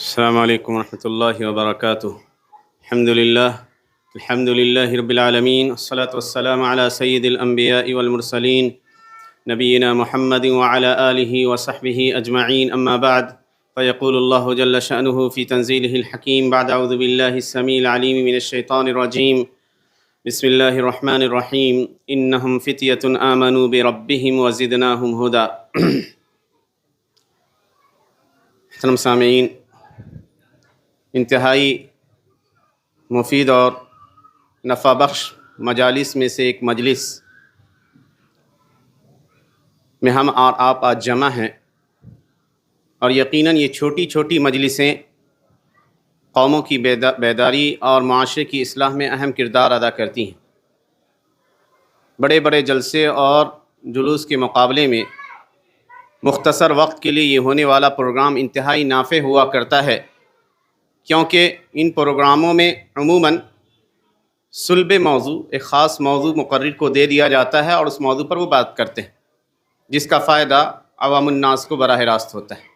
السلام علیکم ورحمۃ اللہ وبرکاتہ۔ الحمد للہ رب العالمین، والصلاة والسلام علی سید الانبیاء والمرسلین نبینا محمد وعلی آلہ وصحبہ اجمعین، اما بعد فیقول اللہ جل شأنہ فی تنزیلہ الحکیم بعد اعوذ باللہ السمیع العلیم من الشیطان الرجیم، بسم اللہ الرحمن الرحیم، انہم فتیۃ آمنوا بربہم وزدناہم ہدی۔ محترم سامعین، انتہائی مفید اور نفع بخش مجالس میں سے ایک مجلس میں ہم اور آپ آج جمع ہیں، اور یقیناً یہ چھوٹی چھوٹی مجلسیں قوموں کی بیداری اور معاشرے کی اصلاح میں اہم کردار ادا کرتی ہیں۔ بڑے بڑے جلسے اور جلوس کے مقابلے میں مختصر وقت کے لیے یہ ہونے والا پروگرام انتہائی نافع ہوا کرتا ہے، کیونکہ ان پروگراموں میں عموماً صلب موضوع، ایک خاص موضوع مقرر کو دے دیا جاتا ہے اور اس موضوع پر وہ بات کرتے ہیں، جس کا فائدہ عوام الناس کو براہ راست ہوتا ہے۔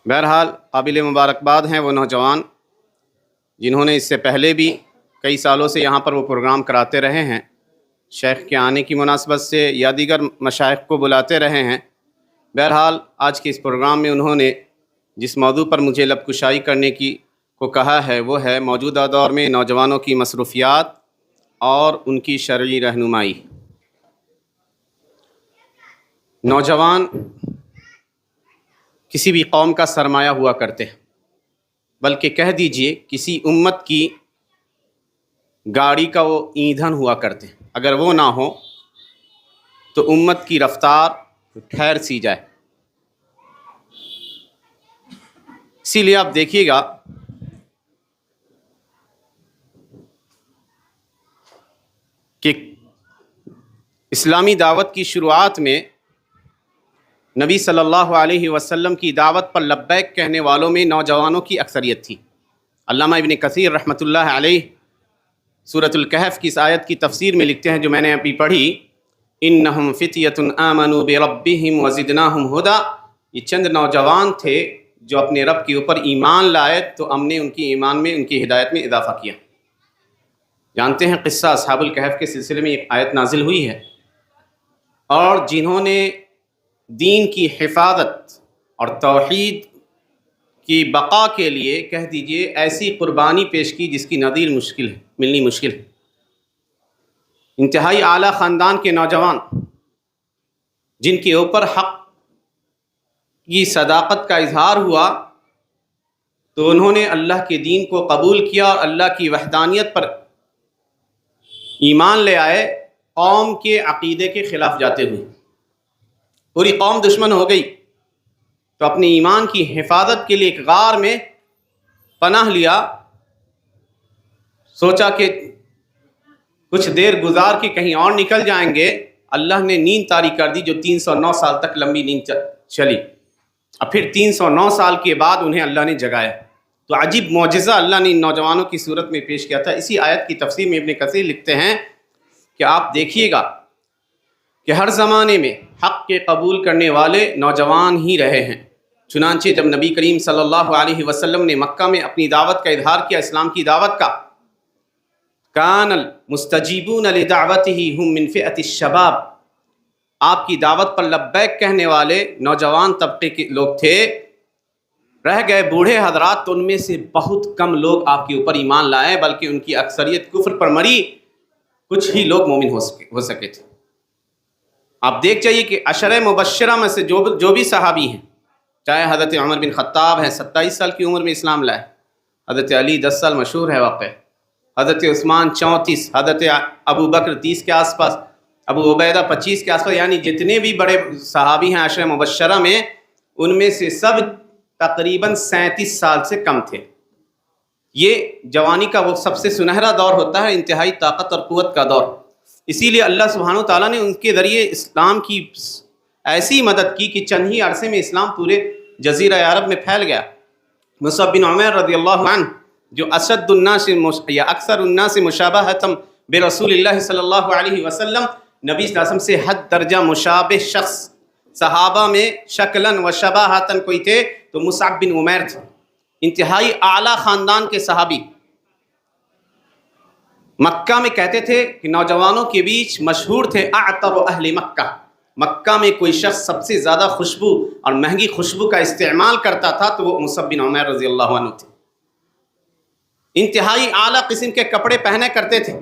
بہرحال قابل مبارکباد ہیں وہ نوجوان جنہوں نے اس سے پہلے بھی کئی سالوں سے یہاں پر وہ پروگرام کراتے رہے ہیں، شیخ کے آنے کی مناسبت سے یا دیگر مشائخ کو بلاتے رہے ہیں۔ بہرحال آج کے اس پروگرام میں انہوں نے جس موضوع پر مجھے لب کشائی کرنے کو کہا ہے وہ ہے موجودہ دور میں نوجوانوں کی مصروفیات اور ان کی شرعی رہنمائی۔ نوجوان کسی بھی قوم کا سرمایہ ہوا کرتے ہیں، بلکہ کہہ دیجئے کسی امت کی گاڑی کا وہ ایندھن ہوا کرتے ہیں۔ اگر وہ نہ ہو تو امت کی رفتار ٹھہر سی جائے۔ اسی لیے آپ دیکھیے گا کہ اسلامی دعوت کی شروعات میں نبی صلی اللہ علیہ وسلم کی دعوت پر لبیک کہنے والوں میں نوجوانوں کی اکثریت تھی۔ علامہ ابن کثیر رحمۃ اللہ علیہ سورۃ الکہف کی اس آیت کی تفسیر میں لکھتے ہیں جو میں نے ابھی پڑھی، انہم فتیۃ آمنوا بربہم وزدناہم ہدی۔ یہ چند نوجوان تھے جو اپنے رب کے اوپر ایمان لائے تو ہم نے ان کی ایمان میں، ان کی ہدایت میں اضافہ کیا۔ جانتے ہیں قصہ اصحاب الکہف کے سلسلے میں ایک آیت نازل ہوئی ہے، اور جنہوں نے دین کی حفاظت اور توحید کی بقا کے لیے کہہ دیجئے ایسی قربانی پیش کی جس کی نظیر ملنی مشکل ہے۔ انتہائی اعلیٰ خاندان کے نوجوان جن کے اوپر حق کی صداقت کا اظہار ہوا تو انہوں نے اللہ کے دین کو قبول کیا اور اللہ کی وحدانیت پر ایمان لے آئے، قوم کے عقیدے کے خلاف جاتے ہوئے۔ پوری قوم دشمن ہو گئی تو اپنے ایمان کی حفاظت کے لیے ایک غار میں پناہ لیا، سوچا کہ کچھ دیر گزار کے کہیں اور نکل جائیں گے۔ اللہ نے نیند طاری کر دی جو 309 سال تک لمبی نیند چلی، اور پھر 309 سال کے بعد انہیں اللہ نے جگایا۔ تو عجیب معجزہ اللہ نے ان نوجوانوں کی صورت میں پیش کیا تھا۔ اسی آیت کی تفسیر میں ابن کثیر لکھتے ہیں کہ آپ دیکھیے گا کہ ہر زمانے میں حق کے قبول کرنے والے نوجوان ہی رہے ہیں۔ چنانچہ جب نبی کریم صلی اللہ علیہ وسلم نے مکہ میں اپنی دعوت کا اظہار کیا، اسلام کی دعوت کا، کان المستجیبون لدعوتہ ہم من فئۃ الشباب، آپ کی دعوت پر لبیک کہنے والے نوجوان طبقے کے لوگ تھے۔ رہ گئے بوڑھے حضرات تو ان میں سے بہت کم لوگ آپ کے اوپر ایمان لائے، بلکہ ان کی اکثریت کفر پر مری، کچھ ہی لوگ مومن ہو سکے تھے۔ آپ دیکھ جائیے کہ عشرہ مبشرہ میں سے جو بھی صحابی ہیں، چاہے حضرت عمر بن خطاب ہیں 27 سال کی عمر میں اسلام لائے، حضرت علی 10 سال مشہور ہے واقع، حضرت عثمان 34، حضرت ابو بکر 30 کے آس پاس، ابو عبیدہ 25 کے آس پاس، یعنی جتنے بھی بڑے صحابی ہیں عشرہ مبشرہ میں، ان میں سے سب تقریباً 37 سال سے کم تھے۔ یہ جوانی کا وہ سب سے سنہرا دور ہوتا ہے، انتہائی طاقت اور قوت کا دور۔ اسی لیے اللہ سبحانہ و تعالیٰ نے ان کے ذریعے اسلام کی ایسی مدد کی کہ چند ہی عرصے میں اسلام پورے جزیرہ عرب میں پھیل گیا۔ مصعب بن عمیر رضی اللہ عنہ جو اشد الناس یا اکثر الناس مشابہۃ برسول اللہ صلی اللہ علیہ وسلم، نبی صلی اللہ علیہ وسلم سے حد درجہ مشابہ شخص صحابہ میں شکلاً و شباہتاً کوئی تھے تو مصعب بن عمیر تھے۔ انتہائی اعلیٰ خاندان کے صحابی، مکہ میں کہتے تھے کہ نوجوانوں کے بیچ مشہور تھے اعطر اہل مکہ، مکہ میں کوئی شخص سب سے زیادہ خوشبو اور مہنگی خوشبو کا استعمال کرتا تھا تو وہ مصعب بن عمیر رضی اللہ عنہ تھے۔ انتہائی اعلیٰ قسم کے کپڑے پہنے کرتے تھے،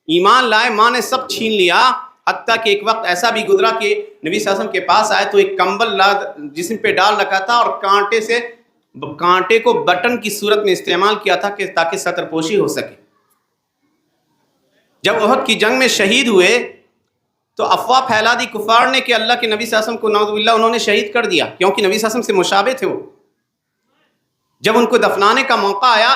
ایمان لائے، ماں نے سب چھین لیا، حتیٰ کہ ایک وقت ایسا بھی گزرا کہ نبی صلی اللہ علیہ وسلم کے پاس آئے تو ایک کمبل جسم پہ ڈال رکھا تھا اور کانٹے کو بٹن کی صورت میں استعمال کیا تھا کہ تاکہ سطر پوشی ہو سکے۔ جب احد کی جنگ میں شہید ہوئے تو افواہ پھیلا دی کفار نے کہ اللہ کے نبی صلی اللہ علیہ وسلم کو نعوذ باللہ انہوں نے شہید کر دیا، کیونکہ نبی صلی اللہ علیہ وسلم سے مشابہ تھے وہ۔ جب ان کو دفنانے کا موقع آیا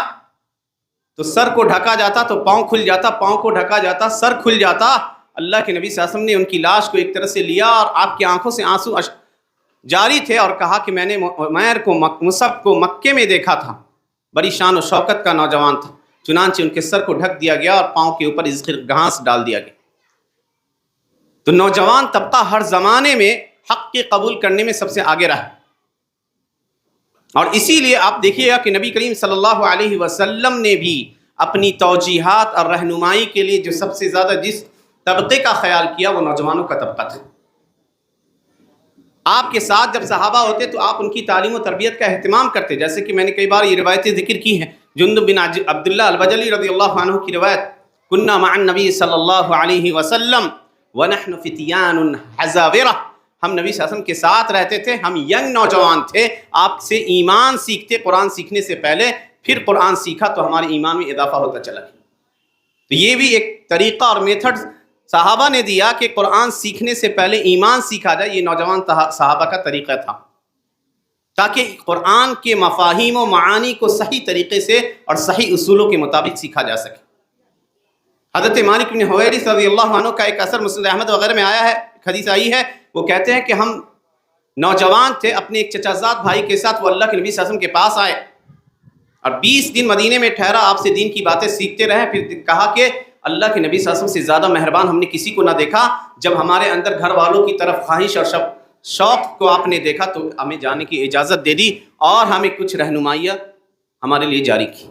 تو سر کو ڈھکا جاتا تو پاؤں کھل جاتا، پاؤں کو ڈھکا جاتا سر کھل جاتا۔ اللہ کے نبی صلی اللہ علیہ وسلم نے ان کی لاش کو ایک طرح سے لیا اور آپ کی آنکھوں سے آنسو جاری تھے اور کہا کہ میں نے عمیر کو مصعب کو مکے میں دیکھا تھا، بڑی شان و شوکت کا نوجوان تھا، چنانچہ ان کے سر کو ڈھک دیا گیا اور پاؤں کے اوپر گھاس ڈال دیا گیا۔ تو نوجوان طبقہ ہر زمانے میں حق کے قبول کرنے میں سب سے آگے رہا، اور اسی لیے آپ دیکھیے گا کہ نبی کریم صلی اللہ علیہ وسلم نے بھی اپنی توجیہات اور رہنمائی کے لیے جو سب سے زیادہ جس طبقے کا خیال کیا وہ نوجوانوں کا طبقہ تھا۔ آپ کے ساتھ جب صحابہ ہوتے تو آپ ان کی تعلیم و تربیت کا اہتمام کرتے، جیسے کہ میں نے کئی بار یہ روایتیں ذکر کی ہیں، جندب بن عبداللہ البجلی رضی اللہ عنہ کی روایت، کننا مع النبی صلی اللہ علیہ وسلم ونحن فتیان حزاورہ، ہم نبی صلی اللہ علیہ وسلم کے ساتھ رہتے تھے، ہم ینگ نوجوان تھے، آپ سے ایمان سیکھتے، قرآن سیکھنے سے پہلے، پھر قرآن سیکھا تو ہمارے ایمان میں اضافہ ہوتا چلا گیا۔ تو یہ بھی ایک طریقہ اور میتھڈ صحابہ نے دیا کہ قرآن سیکھنے سے پہلے ایمان سیکھا جائے، یہ نوجوان صحابہ کا طریقہ تھا، تاکہ قرآن کے مفاہیم و معانی کو صحیح طریقے سے اور صحیح اصولوں کے مطابق سیکھا جا سکے۔ حضرت مالک بن حویرث رضی اللہ عنہ کا ایک اثر مسند احمد وغیرہ میں آیا ہے، حدیث آئی ہے، وہ کہتے ہیں کہ ہم نوجوان تھے، اپنے ایک چچا زاد بھائی کے ساتھ وہ اللہ کے نبی صلی اللہ علیہ وسلم کے پاس آئے اور 20 دن مدینے میں ٹھہرا، آپ سے دین کی باتیں سیکھتے رہے، پھر کہا کہ اللہ کے نبی صلی اللہ علیہ وسلم سے زیادہ مہربان ہم نے کسی کو نہ دیکھا، جب ہمارے اندر گھر والوں کی طرف خواہش اور شوق کو آپ نے دیکھا تو ہمیں جانے کی اجازت دے دی اور ہمیں کچھ رہنمائیاں ہمارے لیے جاری کی۔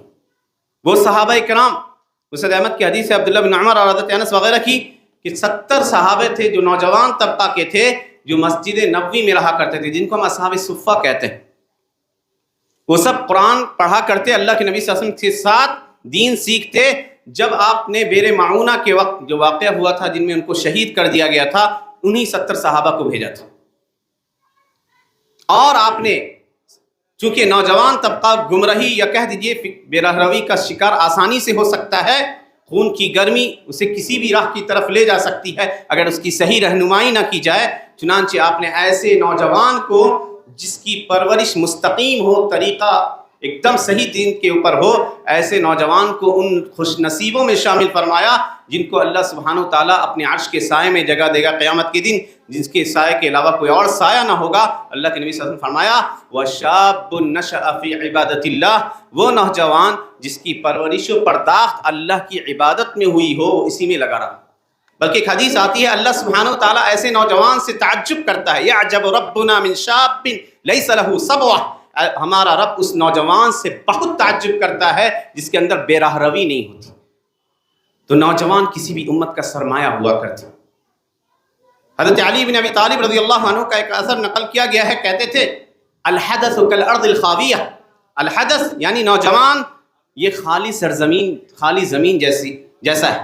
وہ صحابہ کرام، مسند احمد کی حدیث ہے عبداللہ بن عمر اور حضرت انس وغیرہ کی کہ 70 صحابہ تھے جو نوجوان طبقہ کے تھے، جو مسجد نبوی میں رہا کرتے تھے، جن کو ہم اصحاب صفہ کہتے ہیں۔ وہ سب قرآن پڑھا کرتے، اللہ کے نبی صلی اللہ علیہ وسلم کے ساتھ دین سیکھتے۔ جب آپ نے بیر معونہ کے وقت جو واقعہ ہوا تھا جن میں ان کو شہید کر دیا گیا تھا، انہی 70 صحابہ کو بھیجا تھا، اور آپ نے چونکہ نوجوان طبقہ گمراہی یا کہہ دیجئے بے رہروی کا شکار آسانی سے ہو سکتا ہے، خون کی گرمی اسے کسی بھی راہ کی طرف لے جا سکتی ہے اگر اس کی صحیح رہنمائی نہ کی جائے، چنانچہ آپ نے ایسے نوجوان کو جس کی پرورش مستقیم ہو، طریقہ ایک دم صحیح دین کے اوپر ہو، ایسے نوجوان کو ان خوش نصیبوں میں شامل فرمایا جن کو اللہ سبحانہ و تعالیٰ اپنے عرش کے سائے میں جگہ دے گا قیامت کے دن، جس کے سائے کے علاوہ کوئی اور سایہ نہ ہوگا۔ اللہ کے نبی صلی اللہ علیہ وسلم فرمایا وَشَابٌ نَشَأَ فِي عِبَادَةِ اللَّهِ، وہ نوجوان جس کی پرورش و پرداخت اللہ کی عبادت میں ہوئی ہو، اسی میں لگا رہا۔ بلکہ ایک حدیث آتی ہے اللہ سبحانہ و تعالیٰ ایسے نوجوان سے تعجب کرتا ہے، یعجب ربنا من شاب لیس لہ صبوہ، ہمارا رب اس نوجوان سے بہت تعجب کرتا ہے جس کے اندر بے راہ روی نہیں ہوتی۔ تو نوجوان کسی بھی امت کا سرمایہ ہوا کرتے۔ حضرت علی بن ابی طالب رضی اللہ عنہ کا ایک اثر نقل کیا گیا ہے، کہتے تھے الحدث کالارض الخاویہ، الحدث یعنی نوجوان یہ خالی سرزمین، خالی زمین جیسا ہے،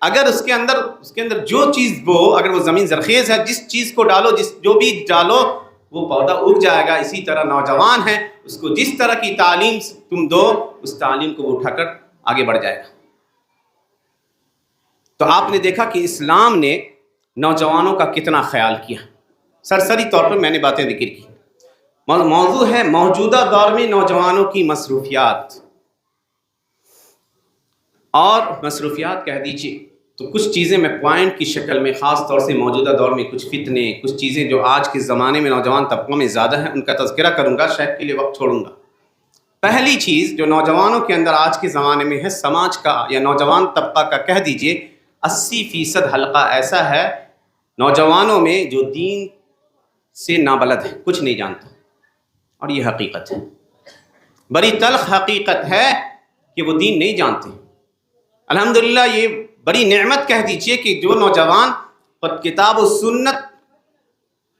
اگر اس کے اندر جو چیز بو، اگر وہ زمین زرخیز ہے، جس چیز کو ڈالو، جو بیج ڈالو وہ پودا اگ جائے گا۔ اسی طرح نوجوان ہے، اس کو جس طرح کی تعلیم تم دو، اس تعلیم کو وہ اٹھا کر آگے بڑھ جائے گا۔ تو آپ نے دیکھا کہ اسلام نے نوجوانوں کا کتنا خیال کیا۔ سرسری طور پر میں نے باتیں ذکر کی۔ موضوع ہے موجودہ دور میں نوجوانوں کی مصروفیات، اور مصروفیات کہہ دیجیے تو کچھ چیزیں میں پوائنٹ کی شکل میں خاص طور سے موجودہ دور میں کچھ فتنے، کچھ چیزیں جو آج کے زمانے میں نوجوان طبقوں میں زیادہ ہیں، ان کا تذکرہ کروں گا، شاید کے لیے وقت چھوڑوں گا۔ پہلی چیز جو نوجوانوں کے اندر آج کے زمانے میں ہے، سماج کا یا نوجوان طبقہ کا کہہ دیجئے 80% حلقہ ایسا ہے نوجوانوں میں جو دین سے نابلد ہے، کچھ نہیں جانتا، اور یہ حقیقت ہے۔ بڑی تلخ حقیقت ہے کہ وہ دین نہیں جانتے۔ الحمدللہ یہ بڑی نعمت کہہ دیجئے کہ جو نوجوان کتاب و سنت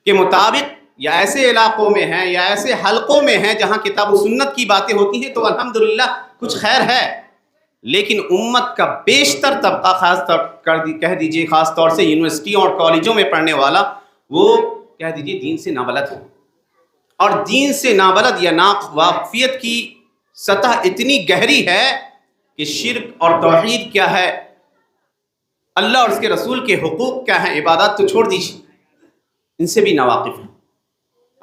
کے مطابق یا ایسے علاقوں میں ہیں یا ایسے حلقوں میں ہیں جہاں کتاب و سنت کی باتیں ہوتی ہیں تو الحمدللہ کچھ خیر ہے، لیکن امت کا بیشتر طبقہ خاص طور کہہ دیجئے خاص طور سے یونیورسٹیوں اور کالجوں میں پڑھنے والا، وہ کہہ دیجئے دین سے نابلد ہے، اور دین سے نابلد یا ناواقفیت کی سطح اتنی گہری ہے کہ شرک اور توحید کیا ہے، اللہ اور اس کے رسول کے حقوق کیا ہیں، عبادات تو چھوڑ دیجیے، ان سے بھی ناواقف ہیں۔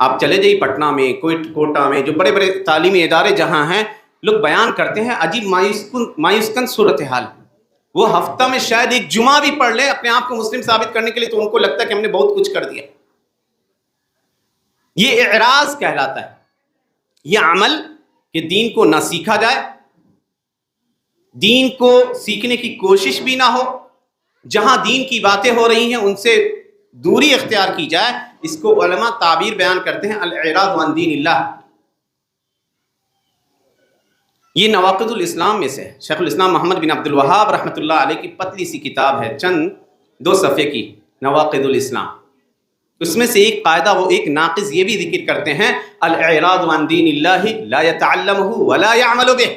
آپ چلے جائیے پٹنہ میں، کوئٹہ میں، جو بڑے بڑے تعلیمی ادارے جہاں ہیں، لوگ بیان کرتے ہیں عجیب مایوس کن صورتحال۔ وہ ہفتہ میں شاید ایک جمعہ بھی پڑھ لیں اپنے آپ کو مسلم ثابت کرنے کے لیے تو ان کو لگتا ہے کہ ہم نے بہت کچھ کر دیا۔ یہ اعراض کہلاتا ہے، یہ عمل کہ دین کو نہ سیکھا جائے، دین کو سیکھنے کی کوشش بھی نہ ہو، جہاں دین کی باتیں ہو رہی ہیں ان سے دوری اختیار کی جائے، اس کو علماء تعبیر بیان کرتے ہیں الاعراض عن دین اللہ۔ یہ نواقض الاسلام میں سے ہے۔ شیخ الاسلام محمد بن عبد الوہاب رحمۃ اللہ علیہ کی پتلی سی کتاب ہے، چند 2 صفحے کی، نواقض الاسلام۔ اس میں سے ایک قاعدہ، وہ ایک ناقض یہ بھی ذکر کرتے ہیں الاعراض عن دین اللہ لا يتعلمہ ولا يعمل بہ۔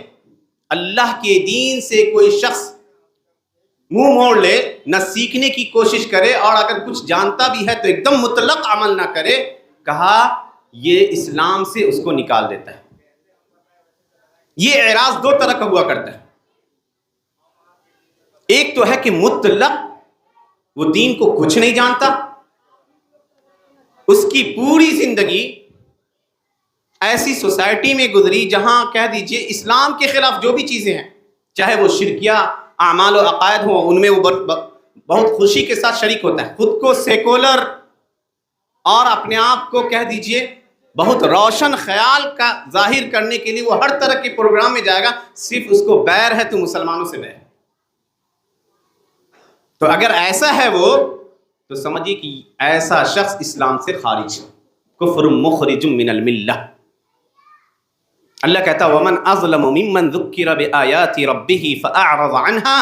اللہ کے دین سے کوئی شخص منہ موڑ لے، نہ سیکھنے کی کوشش کرے، اور اگر کچھ جانتا بھی ہے تو ایک دم مطلق عمل نہ کرے، کہا یہ اسلام سے اس کو نکال دیتا ہے۔ یہ اعراض 2 طرح کا ہوا کرتا ہے، ایک تو ہے کہ مطلق وہ دین کو کچھ نہیں جانتا، اس کی پوری زندگی ایسی سوسائٹی میں گزری جہاں کہہ دیجئے اسلام کے خلاف جو بھی چیزیں ہیں، چاہے وہ شرکیہ اعمال و عقائد ہوں، ان میں وہ بہت خوشی کے ساتھ شریک ہوتا ہے، خود کو سیکولر اور اپنے آپ کو کہہ دیجئے بہت روشن خیال کا ظاہر کرنے کے لیے وہ ہر طرح کے پروگرام میں جائے گا، صرف اس کو بیر ہے تو مسلمانوں سے بیر ہے۔ تو اگر ایسا ہے وہ، تو سمجھیے کہ ایسا شخص اسلام سے خارج ہے، کفر مخرج من الملہ۔ اللہ کہتا ومن اظلم ممن ذکر بآیات ربہ فاعرض عنہا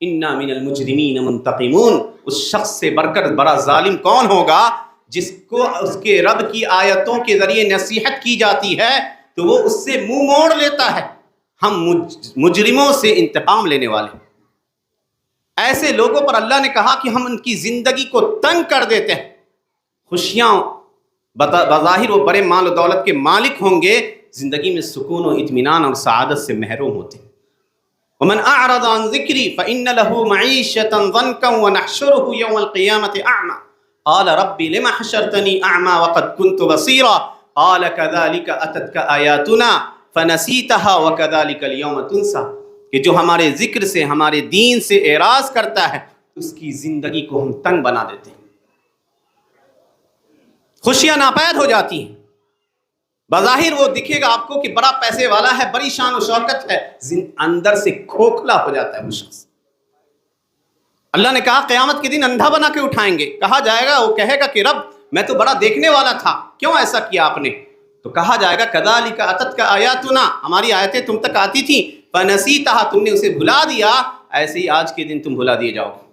انا من المجرمین منتقمون۔ اس شخص سے بڑھ کر بڑا ظالم کون ہوگا جس کو اس کے رب کی آیتوں کے ذریعے نصیحت کی جاتی ہے تو وہ اس سے منہ موڑ لیتا ہے۔ ہم مجرموں سے انتقام لینے والے ہیں۔ ایسے لوگوں پر اللہ نے کہا کہ ہم ان کی زندگی کو تنگ کر دیتے ہیں، خوشیاں بظاہر وہ بڑے مال و دولت کے مالک ہوں گے، زندگی میں سکون و اطمینان اور سعادت سے محروم ہوتے ہیں۔ ومن اعرض عن ذکری فان له معیشۃ ضنکا ونحشره یوم القیامۃ اعمی قال رب لم حشرتنی اعمی وقد كنت بصیرا قال كذلك اتتك آیاتنا فنسیتها وكذلك اليوم تنسى۔ کہ جو ہمارے ذکر سے، ہمارے دین سے اعراض کرتا ہے، اس کی زندگی کو ہم تنگ بنا دیتے ہیں، خوشیاں ناپید ہو جاتی ہیں۔ بظاہر وہ دکھے گا آپ کو کہ بڑا پیسے والا ہے، بڑی شان و شوکت ہے، اندر سے کھوکھلا ہو جاتا ہے وہ شخص۔ اللہ نے کہا قیامت کے دن اندھا بنا کے اٹھائیں گے، کہا جائے گا، وہ کہے گا کہ رب میں تو بڑا دیکھنے والا تھا، کیوں ایسا کیا آپ نے؟ تو کہا جائے گا کذالک اتتک آیاتنا، ہماری آیتیں تم تک آتی تھیں، فنسیتھا، تم نے اسے بھلا دیا، ایسے ہی آج کے دن تم بھلا دیے جاؤ گے۔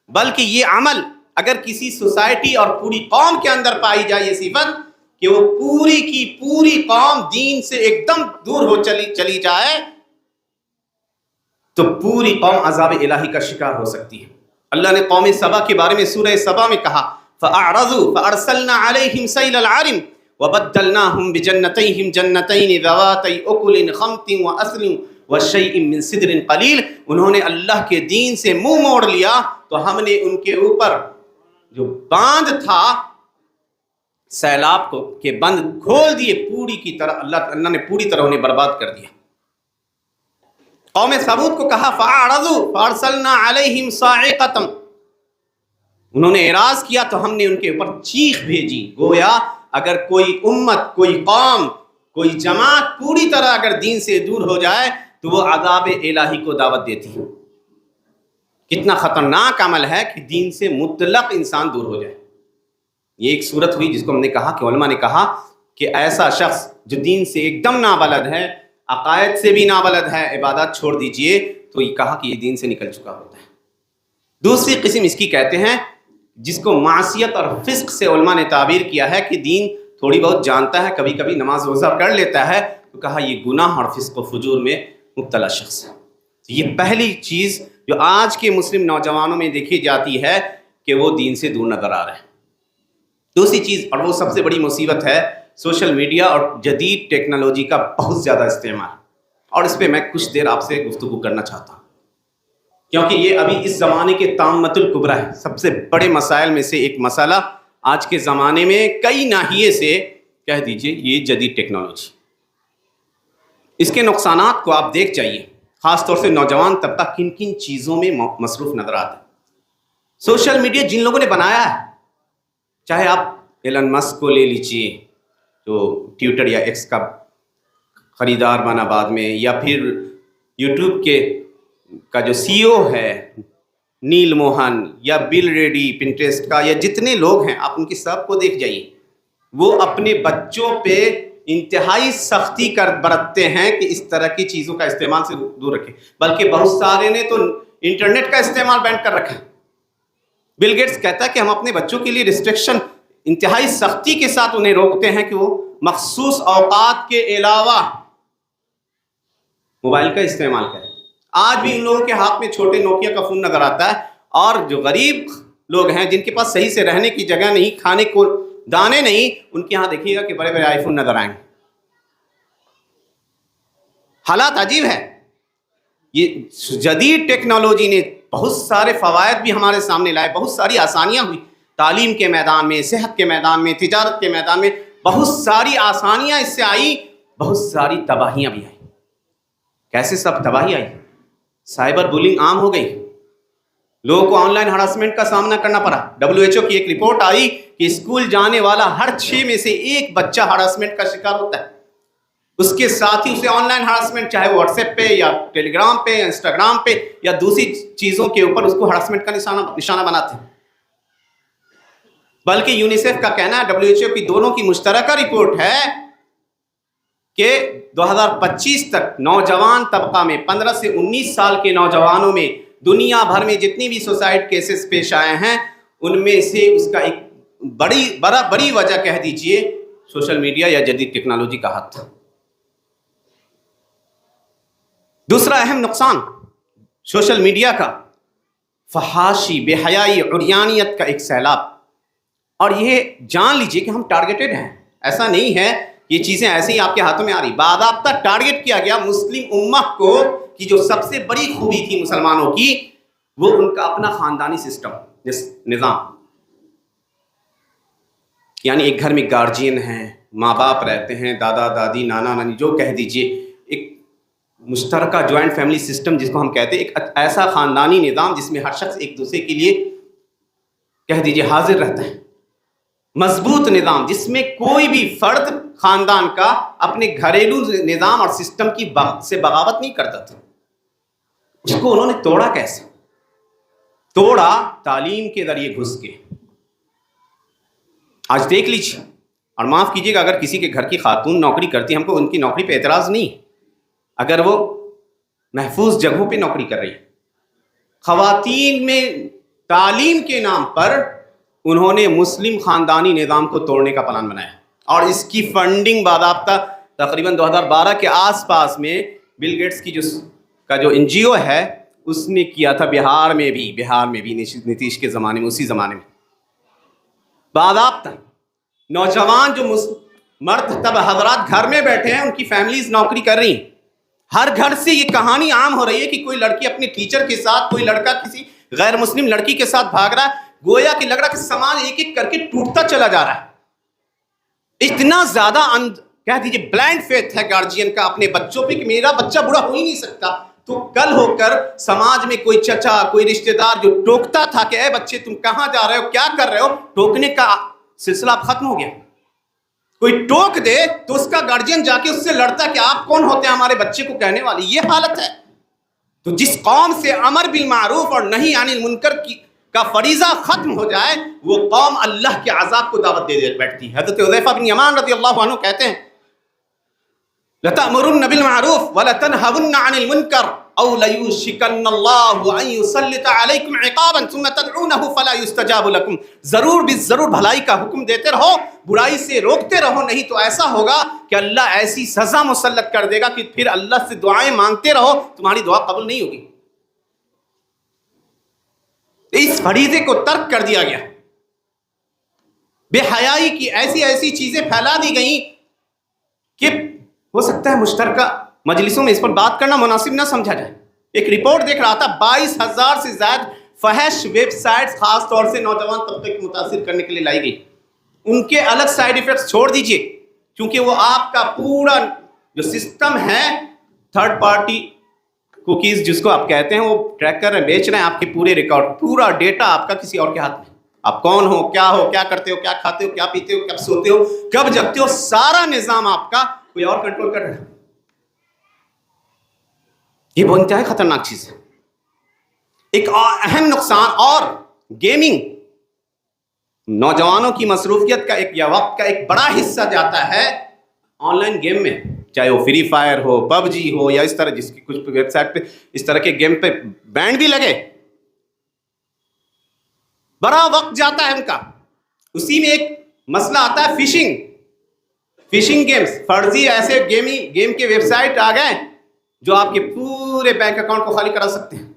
بلکہ یہ عمل اگر کسی سوسائٹی اور پوری قوم کے اندر پائی جائے یہ صفت کہ وہ پوری کی پوری قوم دین سے ایک دم دور ہو چلی جائے، تو پوری قوم عذاب الہی کا شکار ہو سکتی ہے۔ اللہ نے قوم سبا کے بارے میں سورہ سبا میں کہا فَأَعْرَضُوا فَأَرْسَلْنَا عَلَيْهِمْ سَيْلَ الْعَرِمِ وَبَدَّلْنَاهُمْ بِجَنَّتَيْهِمْ جَنَّتَيْنِ ذَوَاتَيْ أُكُلٍ خَمْطٍ وَأَثْلٍ وَشَيْءٍ مِّن سِدْرٍ قَلِيلٍ۔ انہوں نے اللہ کے دین سے منہ موڑ لیا تو ہم نے ان کے اوپر جو باندھ تھا سیلاب کے بند کھول دیے، پوری کی طرح اللہ نے پوری طرح انہیں برباد کر دیا۔ قوم ثمود کو کہا فَأَعْرَضُوا فَأَرْسَلْنَا عَلَيْهِمْ صَاعِقَةً، انہوں نے اعراض کیا تو ہم نے ان کے اوپر چیخ بھیجی۔ گویا اگر کوئی امت، کوئی قوم، کوئی جماعت پوری طرح اگر دین سے دور ہو جائے تو وہ عذاب الہی کو دعوت دیتی ہے۔ کتنا خطرناک عمل ہے کہ دین سے مطلق انسان دور ہو جائے۔ یہ ایک صورت ہوئی جس کو ہم نے کہا کہ علماء نے کہا کہ ایسا شخص جو دین سے ایک دم نابلد ہے، عقائد سے بھی نابلد ہے، عبادات چھوڑ دیجئے، تو یہ کہا کہ یہ دین سے نکل چکا ہوتا ہے۔ دوسری قسم اس کی کہتے ہیں جس کو معصیت اور فسق سے علماء نے تعبیر کیا ہے کہ دین تھوڑی بہت جانتا ہے، کبھی کبھی نماز روزہ کر لیتا ہے، تو کہا یہ گناہ اور فسق و فجور میں مبتلا شخص ہے۔ یہ پہلی چیز جو آج کے مسلم نوجوانوں میں دیکھی جاتی ہے کہ وہ دین سے دور نظر آ رہے ہیں۔ دوسری چیز، اور وہ سب سے بڑی مصیبت ہے، سوشل میڈیا اور جدید ٹیکنالوجی کا بہت زیادہ استعمال، اور اس پہ میں کچھ دیر آپ سے گفتگو کرنا چاہتا ہوں، کیونکہ یہ ابھی اس زمانے کے طامۃ الکبریٰ ہے، سب سے بڑے مسائل میں سے ایک مسئلہ آج کے زمانے میں کئی ناحیے سے کہہ دیجئے یہ جدید ٹیکنالوجی۔ اس کے نقصانات کو آپ دیکھ جائیے، خاص طور سے نوجوان طبقہ کن کن چیزوں میں مصروف نظر آتا ہے۔ سوشل میڈیا جن لوگوں نے بنایا ہے، چاہے آپ ایلن مسک کو لے لیجیے جو ٹویٹر یا ایکس کا خریدار بنا بعد میں، یا پھر یوٹیوب کا جو سی او ہے نیل موہن، یا بل ریڈی پنٹریسٹ کا، یا جتنے لوگ ہیں آپ ان کی سب کو دیکھ جائیے، وہ اپنے بچوں پہ انتہائی سختی برتتے ہیں کہ اس طرح کی چیزوں کا استعمال سے دور رکھیں، بلکہ بہت سارے نے تو انٹرنیٹ کا استعمال بین کر رکھا ہے۔ بل گیٹس کہتا ہے کہ ہم اپنے بچوں کے لیے ریسٹرکشن انتہائی سختی کے ساتھ انہیں روکتے ہیں کہ وہ مخصوص اوقات کے علاوہ موبائل کا استعمال کریں۔ آج بھی ان لوگوں کے ہاتھ میں چھوٹے نوکیا کا فون نظر آتا ہے، اور جو غریب لوگ ہیں جن کے پاس صحیح سے رہنے کی جگہ نہیں، کھانے کو دانے نہیں، ان کے ہاں دیکھیے گا کہ بڑے بڑے آئی فون نظر آئیں گے۔ حالات عجیب ہے۔ یہ جدید ٹیکنالوجی نے بہت سارے فوائد بھی ہمارے سامنے لائے، بہت ساری آسانیاں ہوئی، تعلیم کے میدان میں، صحت کے میدان میں، تجارت کے میدان میں بہت ساری آسانیاں اس سے آئی، بہت ساری تباہیاں بھی آئیں۔ کیسے سب تباہی آئی؟ سائبر بولنگ عام ہو گئی، لوگوں کو آن لائن ہراسمنٹ کا سامنا کرنا پڑا۔ WHO کی ایک رپورٹ آئی کہ اسکول جانے والا ہر 6 میں سے ایک بچہ ہراسمنٹ کا شکار ہوتا ہے۔ اس کے ساتھ ہی اسے آن لائن ہراسمنٹ، چاہے وہ واٹس ایپ پہ یا ٹیلی گرام پہ یا انسٹاگرام پہ یا دوسری چیزوں کے اوپر، اس کو ہراسمنٹ کا نشانہ بناتے ہیں۔ بلکہ یونیسیف کا کہنا ہے، WHO کی دونوں کی مشترکہ رپورٹ ہے کہ 2025 تک نوجوان طبقہ میں 15 سے 19 سال کے نوجوانوں میں دنیا بھر میں جتنی بھی سوسائڈ کیسز پیش آئے ہیں، ان میں سے اس کا ایک بڑی وجہ کہہ دیجئے سوشل میڈیا یا جدید ٹیکنالوجی کا ہاتھ تھا۔ دوسرا اہم نقصان سوشل میڈیا کا، فحاشی، بے حیائی، عریانیت کا ایک سیلاب۔ اور یہ جان لیجئے کہ ہم ٹارگیٹڈ ہیں، ایسا نہیں ہے یہ چیزیں ایسے ہی آپ کے ہاتھوں میں آ رہی، باضابطہ ٹارگیٹ کیا گیا مسلم امہ کو، کہ جو سب سے بڑی خوبی تھی مسلمانوں کی وہ ان کا اپنا خاندانی سسٹم، نظام، یعنی ایک گھر میں گارجین ہیں، ماں باپ رہتے ہیں، دادا دادی، نانا نانی، جو کہہ دیجئے، ایک مشترکہ جوائنٹ فیملی سسٹم جس کو ہم کہتے ہیں، ایک ایسا خاندانی نظام جس میں ہر شخص ایک دوسرے کے لیے کہہ دیجئے حاضر رہتا ہے، مضبوط نظام جس میں کوئی بھی فرد خاندان کا اپنے گھریلو نظام اور سسٹم کی سے بغاوت نہیں کرتا تھا۔ اس کو انہوں نے توڑا کیسے؟ توڑا تعلیم کے ذریعے گھس کے۔ آج دیکھ لیجیے، اور معاف کیجیے گا اگر کسی کے گھر کی خاتون نوکری کرتی ہے، ہم کو ان کی نوکری پہ اعتراض نہیں، اگر وہ محفوظ جگہوں پہ نوکری کر رہی ہے۔ خواتین میں تعلیم کے نام پر انہوں نے مسلم خاندانی نظام کو توڑنے کا پلان بنایا، اور اس کی فنڈنگ باضابطہ تقریباً 2012 کے آس پاس میں بل گیٹس کی جو NGO ہے اس نے کیا تھا، بہار میں بھی نتیش کے زمانے میں، اسی زمانے میں باضابطہ نوجوان جو مرد تب حضرات گھر میں بیٹھے ہیں، ان کی فیملیز نوکری کر رہی ہیں۔ ہر گھر سے یہ کہانی عام ہو رہی ہے کہ کوئی لڑکی اپنے ٹیچر کے ساتھ، کوئی لڑکا کسی غیر مسلم لڑکی کے ساتھ بھاگ رہا ہے، گویا کہ لگ رہا کہ سماج ایک ایک کر کے ٹوٹتا چلا جا رہا ہے۔ اتنا زیادہ کہہ دیجیے بلائنڈ فیتھ ہے گارجین کا اپنے بچوں پہ کہ میرا بچہ برا ہو ہی نہیں سکتا، تو کل ہو کر سماج میں کوئی چچا، کوئی رشتہ دار جو ٹوکتا تھا کہ اے بچے تم کہاں جا رہے ہو، کیا کر رہے ہو، ٹوکنے کا سلسلہ اب ختم ہو گیا۔ کوئی ٹوک دے تو اس کا گارجین جا کے اس سے لڑتا کہ آپ کون ہوتے ہیں ہمارے بچے کو کہنے والی، یہ حالت ہے۔ تو جس قوم سے امر بالمعروف اور نہی عن المنکر کا فریضہ ختم ہو جائے، وہ قوم اللہ کے عذاب کو دعوت دے بیٹھتی ہے۔ حضرت حذیفہ بن یمان رضی اللہ عنہ کہتے ہیں لَتَأْمُرُنَّ بِالْمَعْرُوفِ وَلَتَنْهَوُنَّ عَنِ الْمُنْكَرِ أَوْ لَيُوشِكَنَّ اللَّهُ أَن يُسَلِّطَ عَلَيْكُمْ عِقَابًا ثُمَّ تَدْعُونَهُ فَلَا يُسْتَجَابُ لَكُمْ. ضرور بالضرور بھلائی کا حکم دیتے رہو، برائی سے روکتے رہو، نہیں تو ایسا ہوگا کہ اللہ ایسی سزا مسلط کر دے گا کہ پھر اللہ سے دعائیں مانگتے رہو، تمہاری دعا قبول نہیں ہوگی. اس فریضے کو ترک کر دیا گیا. بے حیائی کی ایسی ایسی چیزیں پھیلا دی گئیں کہ ہو سکتا ہے مشترکہ مجلسوں میں اس پر بات کرنا مناسب نہ سمجھا جائے. ایک رپورٹ دیکھ رہا تھا 22,000 سے زائد فحش ویب سائٹس خاص طور سے نوجوان طبقے کو متاثر کرنے کے لیے لائی گئی. ان کے الگ سائیڈ ایفیکٹس چھوڑ دیجئے، کیونکہ وہ آپ کا پورا جو سسٹم ہے تھرڈ پارٹی کوکیز جس کو آپ کہتے ہیں، وہ ٹریک کر رہے ہیں، بیچ رہے ہیں آپ کے پورے ریکارڈ، پورا ڈیٹا آپ کا کسی اور کے ہاتھ میں. آپ کون ہو، کیا کرتے ہو، کیا کھاتے ہو، کیا پیتے ہو، کب سوتے ہو، کب جگتے ہو، سارا نظام آپ کا کوئی اور کنٹرول کر رہا ہے. یہ بہت انتہائی خطرناک چیز ہے. ایک اہم نقصان اور گیمنگ، نوجوانوں کی مصروفیت کا ایک یا وقت کا ایک بڑا حصہ جاتا ہے آن لائن گیم میں، چاہے وہ فری فائر ہو، پب جی ہو، یا اس طرح جس کی کچھ ویب سائٹ پہ اس طرح کے گیم پہ بینڈ بھی لگے، بڑا وقت جاتا ہے ان کا. اسی میں ایک مسئلہ آتا ہے فشنگ گیمز، فرضی ایسے گیم کے ویب سائٹ آ گئے جو آپ کے پورے بینک اکاؤنٹ کو خالی کرا سکتے ہیں.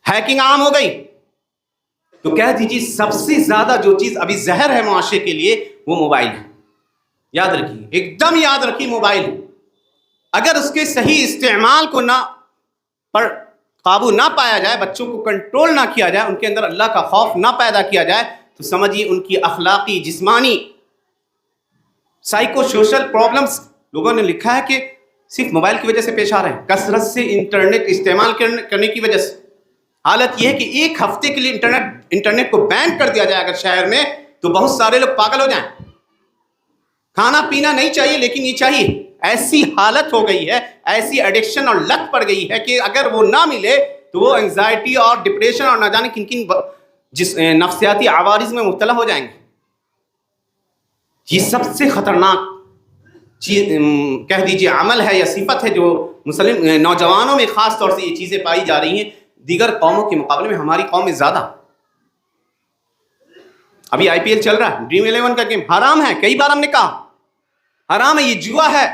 ہیکنگ عام ہو گئی. تو کہہ دیجیے سب سے زیادہ جو چیز ابھی زہر ہے معاشرے کے لیے وہ موبائل ہے. یاد رکھیے، ایک دم یاد رکھیے، موبائل اگر اس کے صحیح استعمال کو پر قابو نہ پایا جائے، بچوں کو کنٹرول نہ کیا جائے، ان کے اندر اللہ کا خوف نہ پیدا کیا جائے، تو سمجھیے ان کی اخلاقی، جسمانی، سائیکو سوشل پرابلمز لوگوں نے لکھا ہے کہ صرف موبائل کی وجہ سے پیش آ رہے ہیں، کثرت سے انٹرنیٹ استعمال کرنے کی وجہ سے. حالت یہ ہے کہ ایک ہفتے کے لیے انٹرنیٹ کو بین کر دیا جائے اگر شہر میں، تو بہت سارے لوگ پاگل ہو جائیں. کھانا پینا نہیں چاہیے لیکن یہ چاہیے. ایسی حالت ہو گئی ہے، ایسی ایڈکشن اور لت پڑ گئی ہے کہ اگر وہ نہ ملے تو وہ انزائٹی اور ڈپریشن اور نہ جانے کن نفسیاتی عوارض میں مبتلا ہو جائیں گے. یہ سب سے خطرناک چیز کہہ دیجیے عمل ہے یا صفت ہے جو مسلم نوجوانوں میں خاص طور سے یہ چیزیں پائی جا رہی ہیں. دیگر قوموں کے مقابلے میں ہماری قوم میں زیادہ. ابھی IPL چل رہا ہے، ڈریم 11 کا گیم حرام ہے، کئی بار ہم نے کہا حرام ہے، یہ جوا ہے.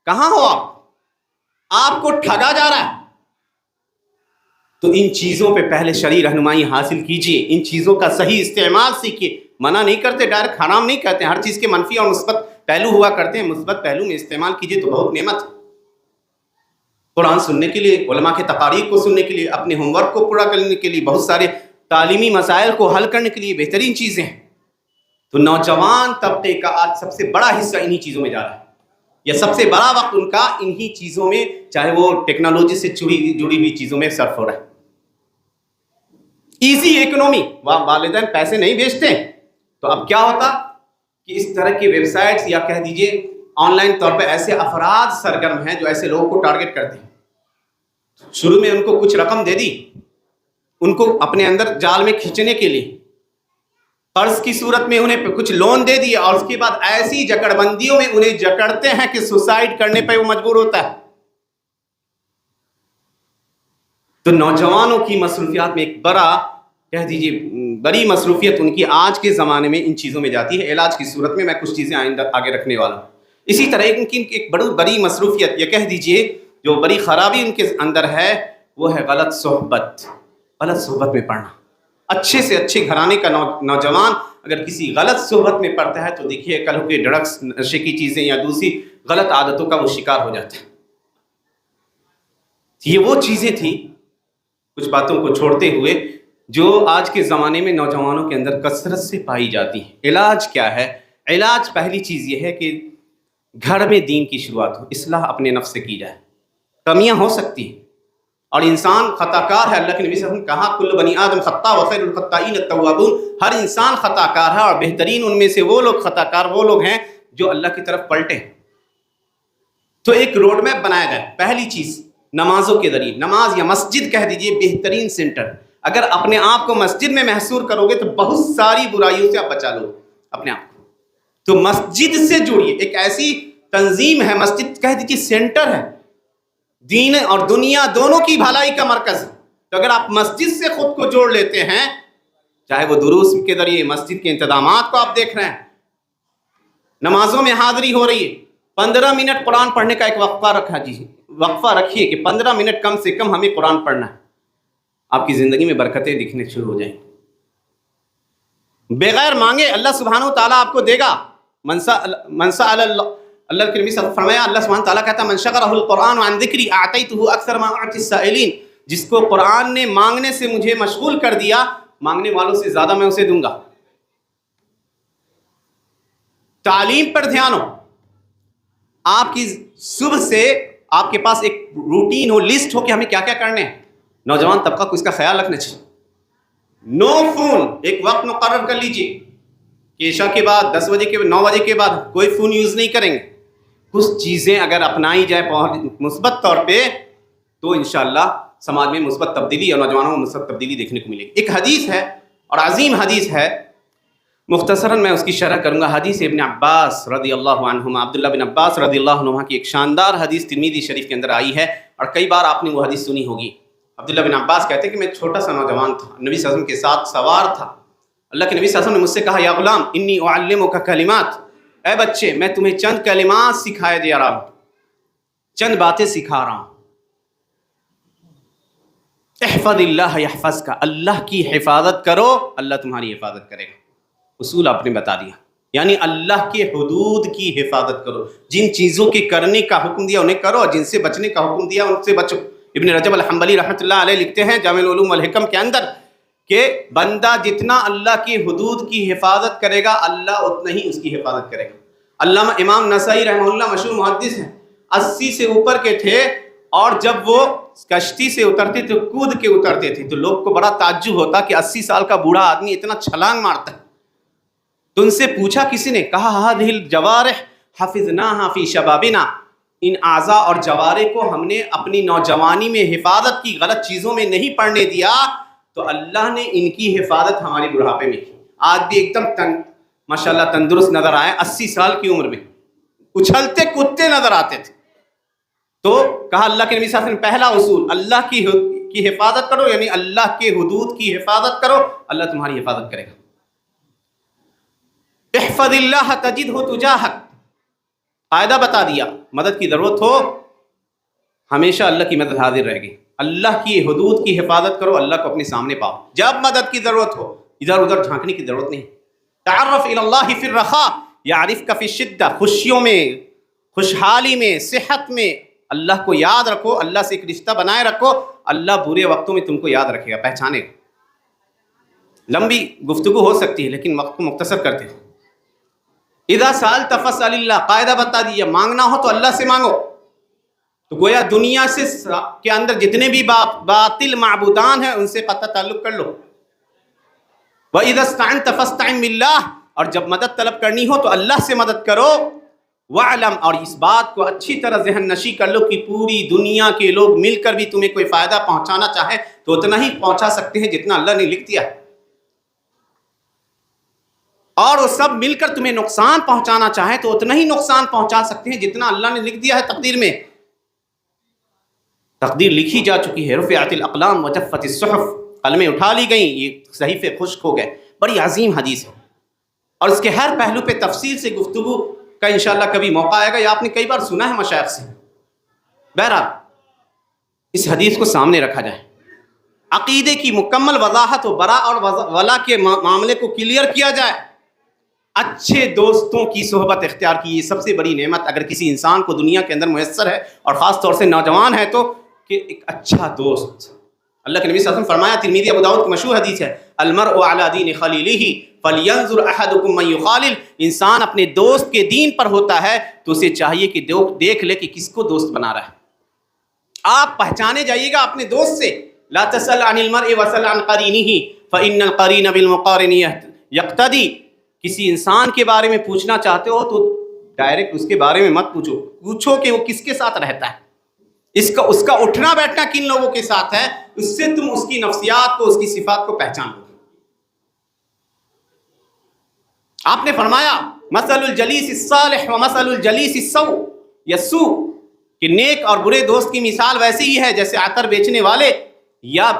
کہاں ہو آپ کو ٹھگا جا رہا ہے. تو ان چیزوں پہ پہلے شرعی رہنمائی حاصل کیجیے، ان چیزوں کا صحیح استعمال سیکھیے. منع نہیں کرتے، ڈائریکٹ حرام نہیں کہتے، ہر چیز کے منفی اور مثبت پہلو ہوا کرتے ہیں. مثبت پہلو میں استعمال کیجیے تو بہت نعمت. قرآن سننے کے لیے، علماء کے تقاریر کو سننے کے لیے، اپنے ہوم ورک کو پورا کرنے کے لیے، بہت سارے تعلیمی مسائل کو حل کرنے کے لیے بہترین چیزیں ہیں. تو نوجوان طبقے کا آج سب سے بڑا حصہ انہی چیزوں میں جا رہا ہے، یا سب سے بڑا وقت ان کا انہی چیزوں میں، چاہے وہ ٹیکنالوجی سے جڑی ہوئی چیزوں میں صرف ہو رہا ہے. ایزی اکنومی، والدین پیسے نہیں بھیجتے، تو اب کیا ہوتا کہ اس طرح کی ویب سائٹس یا کہہ دیجئے آن لائن طور پہ ایسے افراد سرگرم ہیں جو ایسے لوگوں کو ٹارگٹ کرتے ہیں. شروع میں ان کو کچھ رقم دے دی، ان کو اپنے اندر جال میں کھینچنے کے لیے، قرض کی صورت میں انہیں کچھ لون دے دیا، اور اس کے بعد ایسی جکڑ بندیوں میں انہیں جکڑتے ہیں کہ سوسائڈ کرنے پہ وہ مجبور ہوتا ہے. تو نوجوانوں کی مصروفیات میں ایک بڑی مصروفیت ان کی آج کے زمانے میں ان چیزوں میں جاتی ہے. علاج کی صورت میں میں کچھ چیزیں آگے رکھنے والا ہوں. اسی طرح ان کی ایک بڑی مصروفیت، یہ کہہ دیجئے جو بڑی خرابی ان کے اندر ہے، وہ ہے غلط صحبت میں پڑھنا. اچھے سے اچھے گھرانے کا نوجوان اگر کسی غلط صحبت میں پڑتا ہے تو دیکھیے کل کے ڈرگس، نشے کی چیزیں یا دوسری غلط عادتوں کا وہ شکار ہو جاتا ہے. یہ وہ چیزیں تھیں، کچھ باتوں کو چھوڑتے ہوئے، جو آج کے زمانے میں نوجوانوں کے اندر کثرت سے پائی جاتی ہیں. علاج کیا ہے؟ علاج پہلی چیز یہ ہے کہ گھر میں دین کی شروعات ہو، اصلاح اپنے نفس سے کی جائے. کمیاں ہو سکتی ہیں اور انسان خطا کار ہے. اللہ کے نبی صلی اللہ علیہ وسلم کہا کل بنی آدم خطا وخیر الخطائین التوابون. ہر انسان خطا کار ہے اور بہترین ان میں سے وہ لوگ خطا کار وہ لوگ ہیں جو اللہ کی طرف پلٹے. تو ایک روڈ میپ بنایا جائے. پہلی چیز نمازوں کے ذریعے، نماز یا مسجد کہہ دیجئے بہترین سینٹر. اگر اپنے آپ کو مسجد میں محصور کرو گے تو بہت ساری برائیوں سے آپ بچا لو اپنے آپ کو. تو مسجد سے جڑیے. ایک ایسی تنظیم ہے, مسجد کہہ دیجیے سینٹر ہے, دین اور دنیا دونوں کی بھلائی کا مرکز ہے. تو اگر آپ مسجد سے خود کو جوڑ لیتے ہیں, چاہے وہ دروس کے ذریعے مسجد کے انتظامات کو آپ دیکھ رہے ہیں, نمازوں میں حاضری ہو رہی ہے, 15 منٹ قرآن پڑھنے کا ایک وقفہ رکھیے کہ 15 منٹ کم سے کم ہمیں قرآن پڑھنا ہے, آپ کی زندگی میں برکتیں دکھنے شروع ہو جائیں. بغیر مانگے اللہ سبحانہ و تعالیٰ آپ کو دے گا. منسا اللہ کے نبی صلی اللہ علیہ وسلم فرمایا, اللہ سبحانہ و تعالیٰ کہتا ہے من شغلہ القرآن عن ذکری اعطیتہ اکثر ما اعطی السائلین, جس کو قرآن نے مانگنے سے مجھے مشغول کر دیا, مانگنے والوں سے زیادہ میں اسے دوں گا. تعلیم پر دھیان ہو, آپ کی صبح سے آپ کے پاس ایک روٹین ہو, لسٹ ہو کہ ہمیں کیا کیا کرنے ہیں. نوجوان طبقہ کو اس کا خیال رکھنا چاہیے. نو فون, ایک وقت مقرر کر لیجئے کہ عشاء کے بعد 10 بجے کے 9 بجے کے بعد کوئی فون یوز نہیں کریں گے. کچھ چیزیں اگر اپنائی جائے مثبت طور پہ تو انشاءاللہ سماج میں مثبت تبدیلی اور نوجوانوں میں مثبت تبدیلی دیکھنے کو ملے گی. ایک حدیث ہے اور عظیم حدیث ہے, مختصراً میں اس کی شرح کروں گا. حدیث ابن عباس رضی اللہ عنہما, عبداللہ بن عباس رضی اللہ عنہما کی ایک شاندار حدیث ترمذی شریف کے اندر آئی ہے اور کئی بار آپ نے وہ حدیث سنی ہوگی. عبداللہ بن عباس کہتے ہیں کہ میں چھوٹا سا نوجوان تھا, نبی صلی اللہ علیہ وسلم کے ساتھ سوار تھا. اللہ کے نبی صلی اللہ علیہ وسلم نے مجھ سے کہا, یا غلام انی اعلمک کلمات, اے بچے میں تمہیں چند کلمات سکھائے دے رہا ہوں, چند باتیں سکھا رہا ہوں. احفظ اللہ یحفظک, اللہ کی حفاظت کرو اللہ تمہاری حفاظت کرے گا. اصول آپ نے بتا دیا, یعنی اللہ کے حدود کی حفاظت کرو. جن چیزوں کے کرنے کا حکم دیا انہیں کرو, جن سے بچنے کا حکم دیا ان سے بچو. ابن رجب الحنبلی رحمۃ اللہ علیہ لکھتے ہیں جامع العلوم والحکم کے اندر کہ بندہ جتنا اللہ کی حدود کی حفاظت کرے گا اللہ اتنا ہی اس کی حفاظت کرے گا. علامہ امام نسائی رحمہ اللہ مشہور محدث ہیں, 80 سے اوپر کے تھے, اور جب وہ کشتی سے اترتے تھے کود کے اترتے تھے تو لوگ کو بڑا تعجب ہوتا کہ 80 سال کا بوڑھا آدمی اتنا چھلانگ مارتا ہے. تو ان سے پوچھا کسی نے, کہا هذه الجوارح حفظناها فی شبابنا, ان اعضاء اور جوارح کو ہم نے اپنی نوجوانی میں حفاظت کی, غلط چیزوں میں نہیں پڑنے دیا, تو اللہ نے ان کی حفاظت ہماری بڑھاپے میں کی. آج بھی ایک دم ماشاءاللہ تندرست نظر آئے, 80 سال کی عمر میں اچھلتے کودتے نظر آتے تھے. تو کہا اللہ کے نبی صلی اللہ علیہ وسلم پہلا اصول اللہ کی حفاظت کرو, یعنی اللہ کے حدود کی حفاظت کرو, اللہ تمہاری حفاظت کرے گا. احفظ اللہ تجدہ تجاہک, قاعدہ بتا دیا, مدد کی ضرورت ہو ہمیشہ اللہ کی مدد حاضر رہے گی. اللہ کی حدود کی حفاظت کرو, اللہ کو اپنے سامنے پاؤ. جب مدد کی ضرورت ہو ادھر ادھر جھانکنے کی ضرورت نہیں. تعرف الی اللہ فی الرخاء یعرفک فی الشدہ, خوشیوں میں, خوشحالی میں, صحت میں اللہ کو یاد رکھو, اللہ سے ایک رشتہ بنائے رکھو, اللہ برے وقتوں میں تم کو یاد رکھے گا, پہچانے گا. لمبی گفتگو ہو سکتی ہے لیکن وقت کو مختصر کرتے ہیں. اذا سألت فاسأل اللہ, قاعدہ بتا دیا, مانگنا ہو تو اللہ سے مانگو. تو گویا دنیا سے کے اندر جتنے بھی باطل معبودان ہیں ان سے قطع تعلق کر لو. وَإِذَا اسْتَعِنْتَ فَاسْتَعِنْ بِاللَّهِ, اور جب مدد طلب کرنی ہو تو اللہ سے مدد کرو. وَعْلَمْ, اور اس بات کو اچھی طرح ذہن نشی کر لو کہ پوری دنیا کے لوگ مل کر بھی تمہیں کوئی فائدہ پہنچانا چاہے تو اتنا ہی پہنچا سکتے ہیں جتنا اللہ نے لکھ دیا ہے, اور وہ سب مل کر تمہیں نقصان پہنچانا چاہے تو اتنا ہی نقصان پہنچا سکتے ہیں جتنا اللہ نے لکھ دیا ہے تقدیر میں. تقدیر لکھی جا چکی ہے. رفعت الاقلام وجفت الصحف, قلمیں اٹھا لی گئیں, یہ صحیفے خشک ہو گئے. بڑی عظیم حدیث ہے اور اس کے ہر پہلو پہ تفصیل سے گفتگو کا انشاءاللہ کبھی موقع آئے گا, یا آپ نے کئی بار سنا ہے مشائخ سے. بہرحال اس حدیث کو سامنے رکھا جائے, عقیدے کی مکمل وضاحت و برا اور ولا کے معاملے کو کلیئر کیا جائے. اچھے دوستوں کی صحبت اختیار کی, یہ سب سے بڑی نعمت اگر کسی انسان کو دنیا کے اندر میسر ہے, اور خاص طور سے نوجوان ہے, تو کہ ایک اچھا دوست. اللہ کے نبی صلی اللہ علیہ وسلم فرمایا, ترمذی ابو داؤد کی مشہور حدیث ہے, المرء علی دین خلیلہ فلینظر احدکم من یخالل, انسان اپنے دوست کے دین پر ہوتا ہے تو اسے چاہیے کہ دیکھ لے کہ کس کو دوست بنا رہا ہے. آپ پہچانے جائیے گا اپنے دوست سے. لا تسأل عن المرء وسل عن قرینہ فإن القرین بالمقارن یقتدی, کسی انسان کے بارے میں پوچھنا چاہتے ہو تو ڈائریکٹ اس کے بارے میں مت پوچھو, پوچھو کہ وہ کس کے ساتھ رہتا ہے, اس کا اٹھنا بیٹھنا کن لوگوں کے ساتھ ہے, اس سے تم اس کی نفسیات کو, اس کی صفات کو پہچان لو. آپ نے فرمایا مثل الجلیس الصالح و مثل الجلیس السوء کہ نیک اور برے دوست کی مثال ویسی ہی ہے جیسے عطر بیچنے والے یا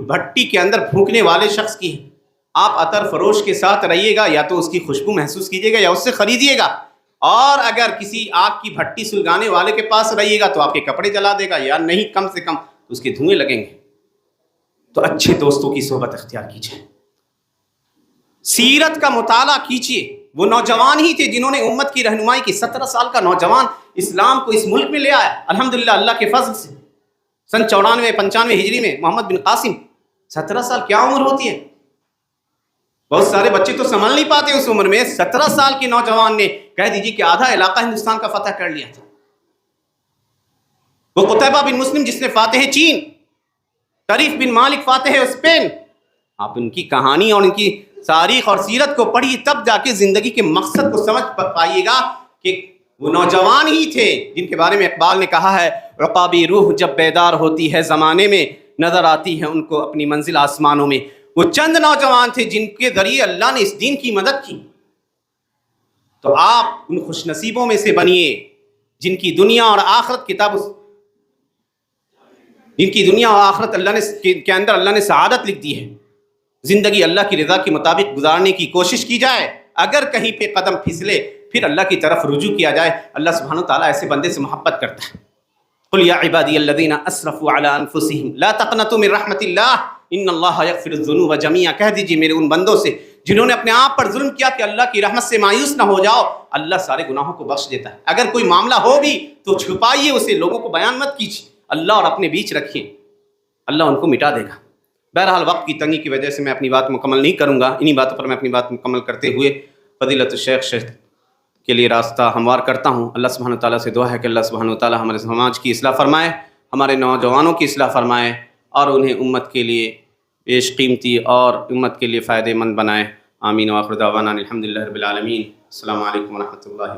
بھٹی کے اندر پھونکنے والے شخص کی ہے۔ آپ عطر فروش کے ساتھ رہیے گا، یا تو اس کی خوشبو محسوس کیجیے گا یا اس سے خریدیے گا، اور اگر کسی آگ کی بھٹی سلگانے والے کے پاس رہیے گا تو آپ کے کپڑے جلا دے گا، یا نہیں کم سے کم اس کے دھوئیں لگیں گے۔ تو اچھے دوستوں کی صحبت اختیار کیجیے، سیرت کا مطالعہ کیجیے۔ وہ نوجوان ہی تھے جنہوں نے امت کی رہنمائی کی۔ 17 سال کا نوجوان اسلام کو اس ملک میں لے آیا الحمدللہ اللہ کے فضل سے۔ سن 94-95 ہجری میں محمد بن قاسم، 17 سال کیا عمر ہوتی ہے؟ بہت سارے بچے تو سنبھل نہیں پاتے اس عمر میں۔ 17 سال کے نوجوان نے کہہ دیجیے کہ آدھا علاقہ ہندوستان کا فتح کر لیا تھا۔ وہ قتیبہ بن مسلم جس نے فاتح چین، طریف بن مالک فاتح اسپین، آپ ان کی کہانی اور ان کی تاریخ اور سیرت کو پڑھیے، تب جا کے زندگی کے مقصد کو سمجھ پائیے گا کہ وہ نوجوان ہی تھے جن کے بارے میں اقبال نے کہا ہے عقابی روح جب بیدار ہوتی ہے زمانے میں، نظر آتی ہے ان کو اپنی منزل آسمانوں میں۔ وہ چند نوجوان تھے جن کے ذریعے اللہ نے اس دین کی مدد کی۔ تو آپ ان خوش نصیبوں میں سے بنیے جن کی دنیا اور آخرت جن کی دنیا اور آخرت اللہ نے کے اندر اللہ نے سعادت لکھ دی ہے۔ زندگی اللہ کی رضا کے مطابق گزارنے کی کوشش کی جائے، اگر کہیں پہ قدم پھسلے پھر اللہ کی طرف رجوع کیا جائے۔ اللہ سبحانہ وتعالیٰ ایسے بندے سے محبت کرتا ہے۔ قل یا عبادی الذین اسرفوا علی انفسہم لا تقنطوا من رحمت اللہ ان اللہ یغفر الذنوب جميعا، کہہ دیجیے میرے ان بندوں سے جنہوں نے اپنے آپ پر ظلم کیا کہ اللہ کی رحمت سے مایوس نہ ہو جاؤ، اللہ سارے گناہوں کو بخش دیتا ہے۔ اگر کوئی معاملہ ہو بھی تو چھپائیے اسے، لوگوں کو بیان مت کیجیے، اللہ اور اپنے بیچ رکھیے، اللہ ان کو مٹا دے گا۔ بہرحال وقت کی تنگی کی وجہ سے میں اپنی بات مکمل نہیں کروں گا، انہی باتوں پر میں اپنی بات مکمل کرتے ہوئے فضیلت الشیخ کے لیے راستہ ہموار کرتا ہوں۔ اللہ سبحانہ تعالیٰ سے دعا ہے کہ اللہ سبحانہ تعالیٰ ہمارے سماج کی اصلاح فرمائے، ہمارے نوجوانوں کی اصلاح فرمائے، اور انہیں امت کے لیے بیش قیمتی اور امت کے لیے فائدہ مند بنائے۔ آمین و آخر دعوانا الحمدللہ رب العالمین۔ السلام علیکم ورحمۃ اللہ۔